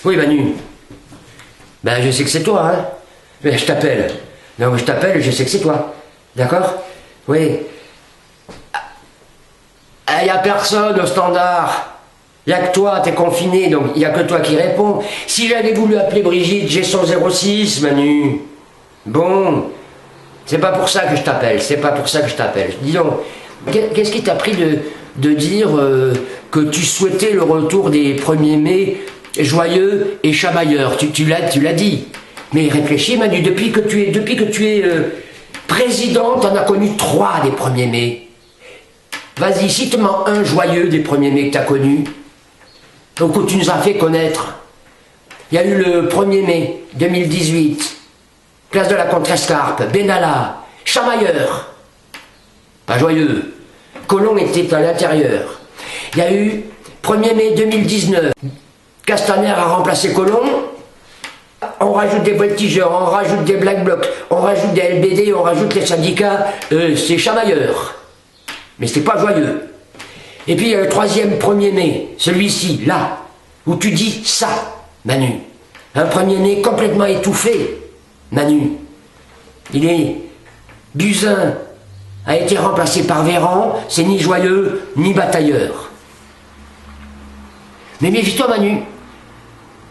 Oui, Manu. Ben, je sais que c'est toi, hein. Mais je t'appelle. Non, mais je t'appelle, je sais que c'est toi. D'accord? Oui. Il n'y a personne au standard. Il n'y a que toi, t'es confiné, donc il n'y a que toi qui réponds. Si j'avais voulu appeler Brigitte, j'ai son 06, Manu. Bon. C'est pas pour ça que je t'appelle, c'est pas pour ça que je t'appelle. Dis donc, qu'est-ce qui t'a pris de dire que tu souhaitais le retour des 1er mai joyeux et chamailleurs? Tu l'as dit. Mais réfléchis, Manu, depuis que tu es président, t'en as connu 3 des 1er mai. Vas-y, cite-moi un joyeux des 1er mai que t'as connu, donc que tu nous as fait connaître. Il y a eu le 1er mai 2018. Place de la Contrescarpe, Benalla, Chamailleur, pas joyeux. Colomb était à l'intérieur. Il y a eu 1er mai 2019. Castaner a remplacé Colomb. On rajoute des voltigeurs, on rajoute des black blocs, on rajoute des LBD, on rajoute les syndicats. C'est Chamailleur. Mais c'est pas joyeux. Et puis il y a le 3e 1er mai, celui-ci, là, où tu dis ça, Manu. Un 1er mai complètement étouffé. Manu, il est Buzyn a été remplacé par Véran, c'est ni joyeux ni batailleur. Mais méfie-toi, Manu,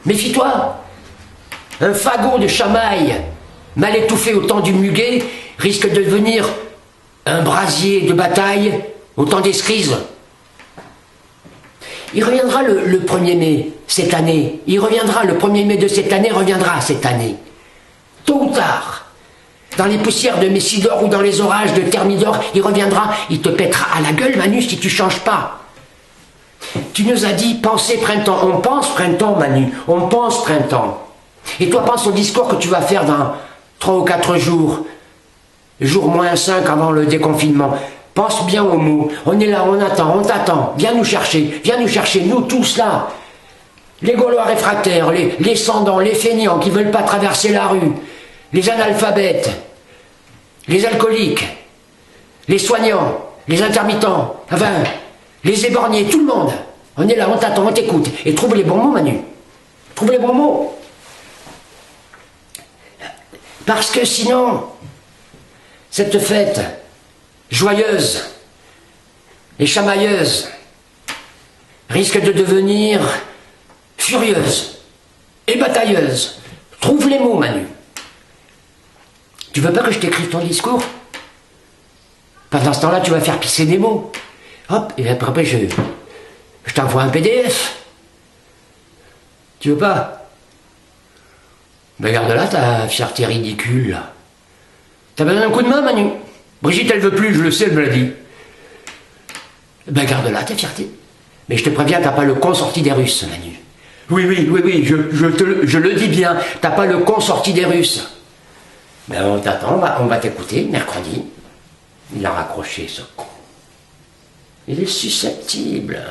méfie-toi. Un fagot de chamaille mal étouffé au temps du muguet risque de devenir un brasier de bataille au temps des cerises. Il reviendra le 1er mai cette année, il reviendra le 1er mai de cette année, reviendra cette année. Tôt ou tard, dans les poussières de Messidor ou dans les orages de Thermidor, il reviendra, il te pètera à la gueule, Manu, si tu changes pas. Tu nous as dit penser printemps. On pense printemps, Manu, on pense printemps. Et toi, pense au discours que tu vas faire dans 3 ou 4 jours, jour -5 avant le déconfinement. Pense bien aux mots. On est là, on attend, on t'attend. Viens nous chercher, nous tous là. Les Gaulois réfractaires, les sans-dents, les feignants qui veulent pas traverser la rue. Les analphabètes, les alcooliques, les soignants, les intermittents, enfin, les éborgnés, tout le monde. On est là, on t'attend, on t'écoute. Et trouve les bons mots, Manu. Trouve les bons mots. Parce que sinon, cette fête joyeuse et chamailleuse risque de devenir furieuse et batailleuse. Trouve les mots, Manu. Tu veux pas que je t'écrive ton discours? Pendant ce temps-là, tu vas faire pisser des mots. Hop, et après, je t'envoie un PDF. Tu veux pas? Ben garde là ta fierté ridicule, là. T'as besoin d'un coup de main, Manu? Brigitte, elle veut plus, je le sais, elle me l'a dit. Ben garde là ta fierté. Mais je te préviens, t'as pas le con sorti des Russes, Manu. Oui, je le dis bien, t'as pas le con sorti des Russes. Ben on t'attend, on va t'écouter mercredi. Il a raccroché ce con. Il est susceptible.